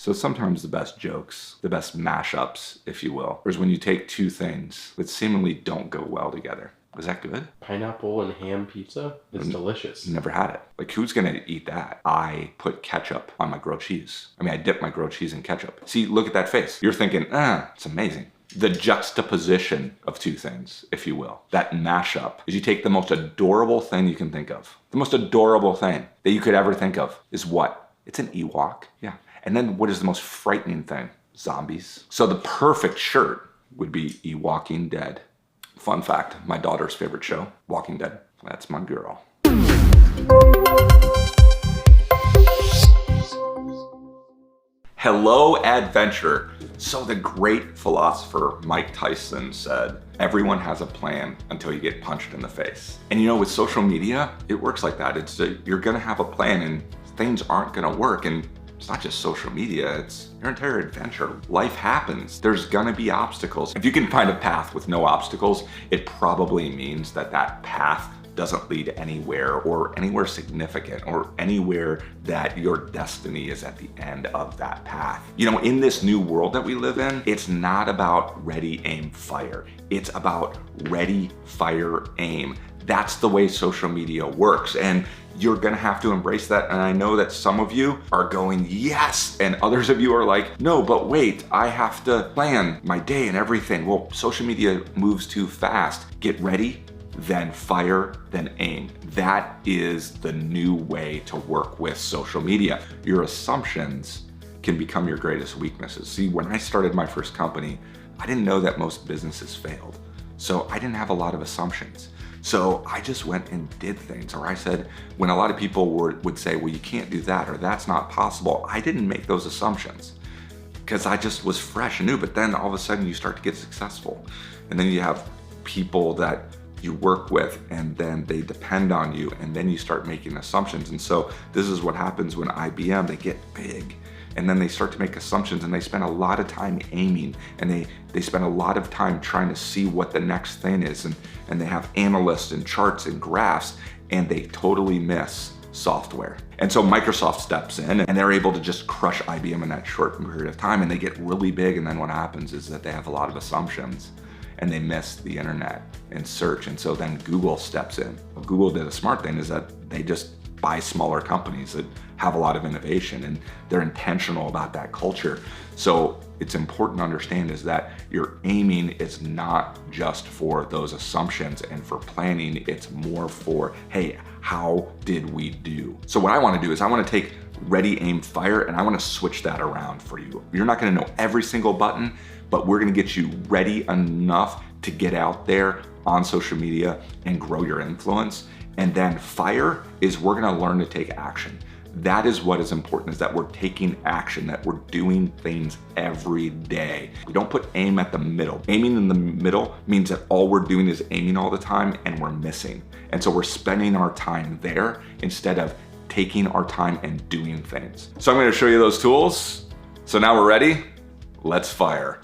So sometimes the best jokes, the best mashups, if you will, is when you take two things that seemingly don't go well together. Is that good? Pineapple and ham pizza? It's delicious. Never had it. Like, who's gonna eat that? I put ketchup on my grilled cheese. I mean, I dip my grilled cheese in ketchup. See, look at that face. You're thinking, it's amazing. The juxtaposition of two things, if you will, that mashup, is you take the most adorable thing you can think of. The most adorable thing that you could ever think of is what? It's an Ewok, yeah. And then what is the most frightening thing? Zombies. So the perfect shirt would be Walking Dead. Fun fact, my daughter's favorite show, Walking Dead. That's my girl. Hello, adventurer. So the great philosopher Mike Tyson said, everyone has a plan until you get punched in the face. And you know, with social media, it works like that. You're gonna have a plan and things aren't gonna work. And it's not just social media, it's your entire adventure. Life happens. There's gonna be obstacles. If you can find a path with no obstacles, it probably means that that path doesn't lead anywhere or anywhere significant or anywhere that your destiny is at the end of that path. You know, in this new world that we live in, it's not about ready, aim, fire. It's about ready, fire, aim. That's the way social media works. And you're gonna have to embrace that. And I know that some of you are going, yes. And others of you are like, no, but wait, I have to plan my day and everything. Well, social media moves too fast. Get ready, then fire, then aim. That is the new way to work with social media. Your assumptions can become your greatest weaknesses. See, when I started my first company, I didn't know that most businesses failed. So I didn't have a lot of assumptions. So I just went and did things. Or I said, when a lot of people would say, well, you can't do that, or that's not possible, I didn't make those assumptions because I just was fresh and new. But then all of a sudden you start to get successful. And then you have people that you work with and then they depend on you, and then you start making assumptions. And so this is what happens when IBM, they get big and then they start to make assumptions, and they spend a lot of time aiming, and they spend a lot of time trying to see what the next thing is, and they have analysts and charts and graphs, and they totally miss software. And so Microsoft steps in and they're able to just crush IBM in that short period of time, and they get really big. And then what happens is that they have a lot of assumptions and they miss the internet and search. And so then Google steps in. What Google did a smart thing is that they just buy smaller companies that have a lot of innovation, and they're intentional about that culture. So it's important to understand is that your aiming is not just for those assumptions and for planning, it's more for, hey, how did we do? So what I wanna do is I wanna take ready, aim, fire, and I wanna switch that around for you. You're not gonna know every single button, but we're gonna get you ready enough to get out there on social media and grow your influence. And then fire is we're gonna learn to take action. That is what is important, is that we're taking action, that we're doing things every day. We don't put aim at the middle. Aiming in the middle means that all we're doing is aiming all the time and we're missing. And so we're spending our time there instead of taking our time and doing things. So I'm gonna show you those tools. So now we're ready, let's fire.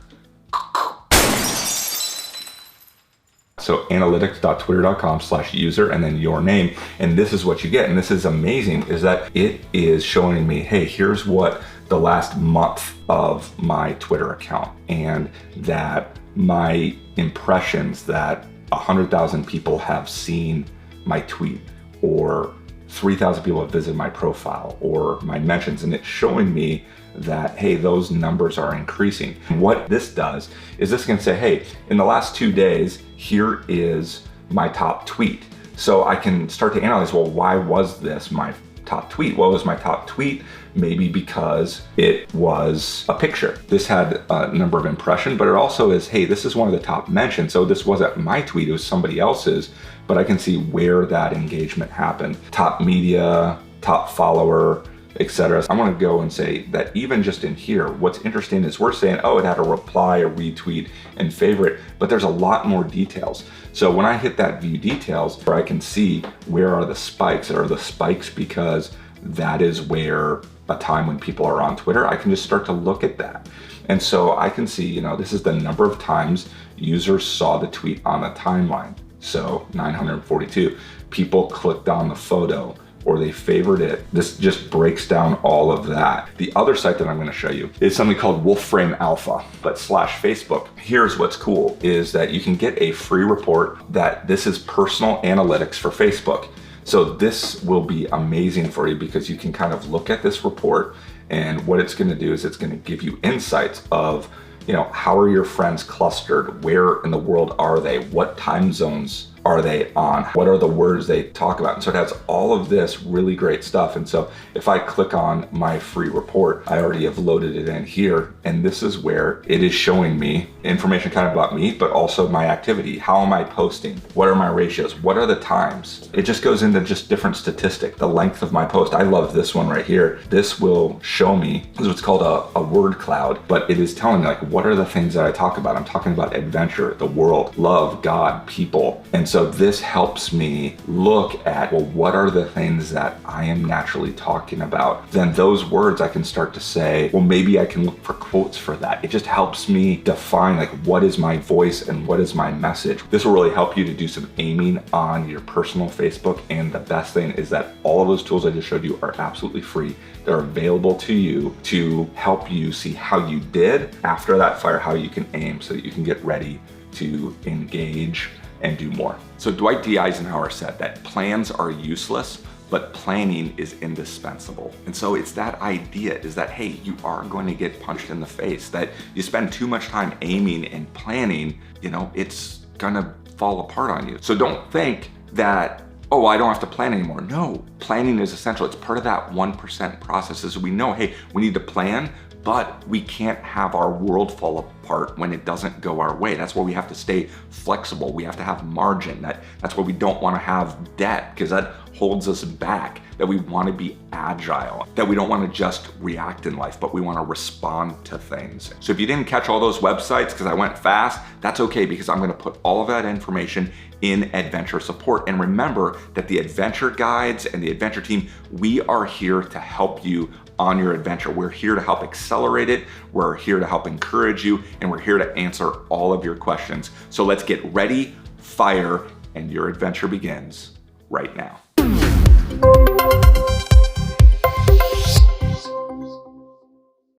So analytics.twitter.com/user and then your name. And this is what you get. And this is amazing, is that it is showing me, hey, here's what the last month of my Twitter account, and that my impressions, that 100,000 people have seen my tweet, or 3,000 people have visited my profile, or my mentions, and it's showing me that, hey, those numbers are increasing. What this does is this can say, hey, in the last 2 days, here is my top tweet. So I can start to analyze, well, why was this my top tweet? Well, it was my top tweet maybe because it was a picture. This had a number of impressions, but it also is, hey, this is one of the top mentions. So this wasn't my tweet, it was somebody else's, but I can see where that engagement happened. Top media, top follower, etc. I want to go and say that even just in here, what's interesting is we're saying, oh, it had a reply, a retweet, and favorite, but there's a lot more details. So when I hit that view details, where I can see where are the spikes, are the spikes because that is where a time when people are on Twitter, I can just start to look at that. And so I can see, you know, this is the number of times users saw the tweet on the timeline. So 942. People clicked on the photo, or they favored it. This just breaks down all of that. The other site that I'm going to show you is something called Wolframe Alpha, but /Facebook. Here's what's cool is that you can get a free report that this is personal analytics for Facebook. So this will be amazing for you because you can kind of look at this report, and what it's going to do is it's going to give you insights of, how are your friends clustered? Where in the world are they? What time zones are they on? What are the words they talk about? And so it has all of this really great stuff. And so if I click on my free report, I already have loaded it in here. And this is where it is showing me information kind of about me, but also my activity. How am I posting? What are my ratios? What are the times? It just goes into just different statistics. The length of my post. I love this one right here. This will show me, this is what's called a word cloud, but it is telling me like, what are the things that I talk about? I'm talking about adventure, the world, love, God, people. And so this helps me look at, well, what are the things that I am naturally talking about? Then those words I can start to say, well, maybe I can look for quotes for that. It just helps me define like, what is my voice and what is my message? This will really help you to do some aiming on your personal Facebook. And the best thing is that all of those tools I just showed you are absolutely free. They're available to you to help you see how you did after that fire, how you can aim so that you can get ready to engage and do more. So Dwight D. Eisenhower said that plans are useless, but planning is indispensable. And so it's that idea is that, hey, you are going to get punched in the face, that you spend too much time aiming and planning, it's gonna fall apart on you. So don't think that, oh, I don't have to plan anymore. No, planning is essential. It's part of that 1% process. As we know, hey, we need to plan, but we can't have our world fall apart when it doesn't go our way. That's why we have to stay flexible. We have to have margin. That's why we don't want to have debt, because that holds us back, that we want to be agile, that we don't want to just react in life, but we want to respond to things. So if you didn't catch all those websites because I went fast, that's okay, because I'm going to put all of that information in Adventure Support. And remember that the adventure guides and the adventure team, we are here to help you on your adventure. We're here to help accelerate it. We're here to help encourage you, and we're here to answer all of your questions. So let's get ready, fire, and your adventure begins right now.